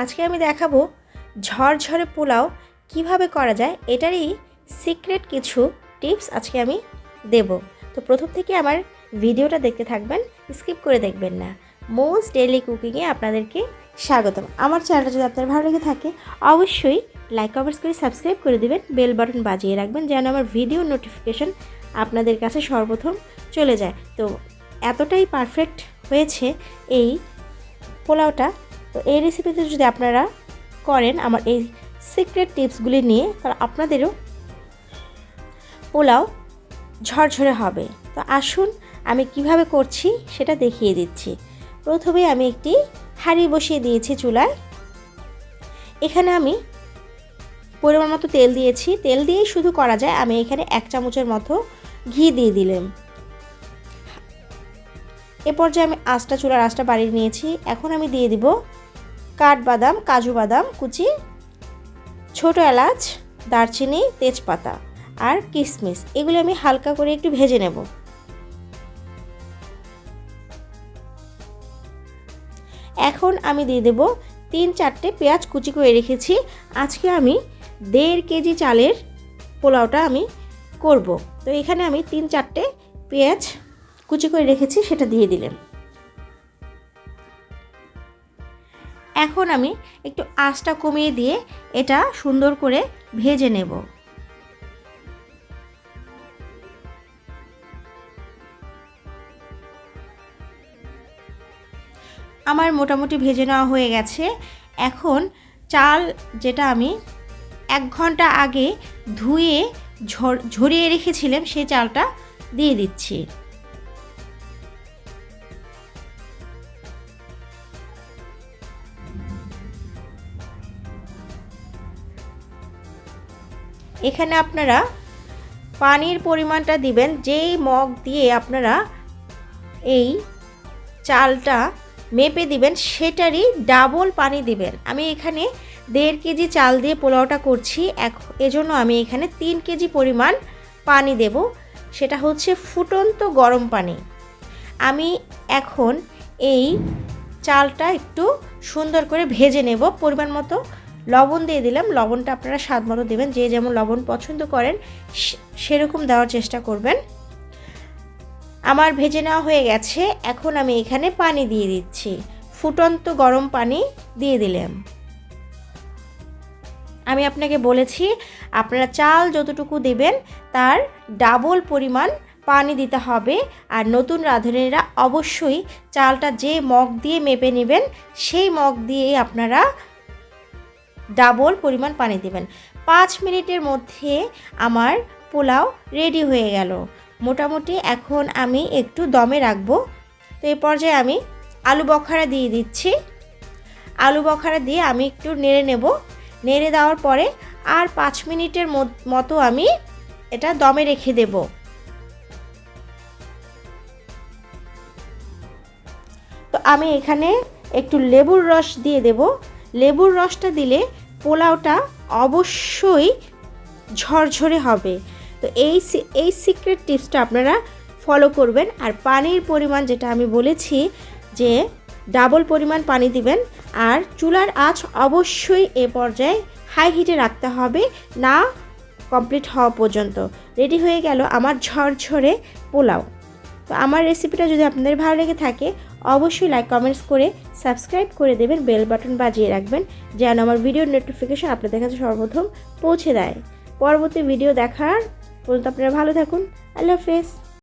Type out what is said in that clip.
আজকে আমি দেখাবো ঝরঝরে পোলাও কিভাবে করা যায়। এটারই সিক্রেট কিছু টিপস আজকে আমি দেব। তো প্রথম থেকে আমার ভিডিওটা দেখতে থাকবেন, স্কিপ করে দেখবেন না। মোস্ট ডেইলি কুকিংয়ে আপনাদেরকে স্বাগতম। আমার চ্যানেলটা যদি আপনার ভালো লেগে থাকে অবশ্যই লাইক কমেন্টস করে সাবস্ক্রাইব করে দেবেন, বেল বাটন বাজিয়ে রাখবেন যেন আমার ভিডিও নোটিফিকেশন আপনাদের কাছে সর্বপ্রথম চলে যায়। তো এতটাই পারফেক্ট হয়েছে এই পোলাওটা। তো এই রেসিপিতে যদি আপনারা করেন আমার এই সিক্রেট টিপসগুলি নিয়ে, তাহলে আপনাদেরও পোলাও ঝরঝরে হবে। তো আসুন আমি কিভাবে করছি সেটা দেখিয়ে দিচ্ছি। প্রথমে আমি একটি হাঁড়ি বসিয়ে দিয়েছি চুলায়। এখানে আমি পরিমাণ মতো তেল দিয়েছি। তেল দিয়েই শুধু করা যায়। আমি এখানে 1 চামচের মতো ঘি দিয়ে দিলাম। এ পর্যায়ে আমি চুলার আঁচটা বাড়িয়ে নিয়েছি। এখন আমি দিয়ে দিব কাঠবাদাম, কাজু বাদাম কুচি, ছোট এলাচ, দারচিনি, তেজপাতা আর কিশমিশ। এগুলো আমি হালকা করে একটু ভেজে নেব। এখন আমি দিয়ে দেব 3-4টে পেঁয়াজ কুচি করে রেখেছি। আজকে আমি 1.5 কেজি চালের পোলাওটা আমি করব। তো এখানে আমি 3-4টে পেঁয়াজ কুচি করে রেখেছি, সেটা দিয়ে দিলাম। এখন আমি একটু আঁচটা কমিয়ে দিয়ে এটা সুন্দর করে ভেজে নেব। আমার মোটামুটি ভেজে নেওয়া হয়ে গেছে। এখন চাল যেটা আমি 1 ঘন্টা আগে ধুয়ে ঝরিয়ে রেখেছিলাম সেই চালটা দিয়ে দিচ্ছি। এখানে আপনারা পানির পরিমাণটা দিবেন, যেই মগ দিয়ে আপনারা এই চালটা মেপে দিবেন সেটারই ডাবল পানি দিবেন। আমি এখানে 1.5 কেজি চাল দিয়ে পোলাওটা করছি, এজন্য আমি এখানে 3 কেজি পরিমাণ পানি দেব। সেটা হচ্ছে ফুটন্ত গরম পানি। আমি এখন এই চালটা একটু সুন্দর করে ভেজে নেব। পরিমাণ মতো লবণ দিয়ে দিলাম। লবণটা আপনারা স্বাদ মতো দেবেন, যে যেমন লবণ পছন্দ করেন সেরকম দেওয়ার চেষ্টা করবেন। আমার ভেজে নেওয়া হয়ে গেছে। এখন আমি এখানে পানি দিয়ে দিচ্ছি, ফুটন্ত গরম পানি দিয়ে দিলাম। আমি আপনাকে বলেছি আপনারা চাল যতটুকু দেবেন তার ডাবল পরিমাণ পানি দিতে হবে। আর নতুন রাঁধুনিরা অবশ্যই চালটা যে মগ দিয়ে মেপে নেবেন সেই মগ দিয়ে আপনারা ডাবল পরিমাণ পানি দেবেন। 5 মিনিটের মধ্যে আমার পোলাও রেডি হয়ে গেল মোটামুটি। এখন আমি একটু দমে রাখবো। তো এই পর্যায়ে আমি আলু বখরা দিয়ে দিচ্ছি। আলু বখরা দিয়ে আমি একটু নেড়ে নেব। নেড়ে দেওয়ার পরে আর 5 মিনিটের মতো আমি এটা দমে রেখে দেব। তো আমি এখানে একটু লেবুর রস দিয়ে দেব। লেবুর রসটা দিলে পোলাওটা অবশ্যই ঝরঝরে হবে। তো এই সিক্রেট টিপসটা আপনারা ফলো করবেন। আর পানির পরিমাণ যেটা আমি বলেছি যে ডাবল পরিমাণ পানি দিবেন। আর চুলার আঁচ অবশ্যই এ পর্যায়ে হাই হিটে রাখতে হবে, না কমপ্লিট হওয়া পর্যন্ত। রেডি হয়ে গেল আমার ঝরঝরে পোলাও। তো আমার রেসিপিটা যদি আপনাদের ভালো লেগে থাকে অবশ্যই লাইক কমেন্টস করে সাবস্ক্রাইব করে দেবেন, বেল বাটন বাজিয়ে রাখবেন যেন আমার ভিডিওর নোটিফিকেশন আপনাদের কাছে সর্বপ্রথম পৌঁছে দেয়। পরবর্তী ভিডিও দেখার পর্যন্ত আপনারা ভালো থাকুন। আল্লাহ হাফেজ।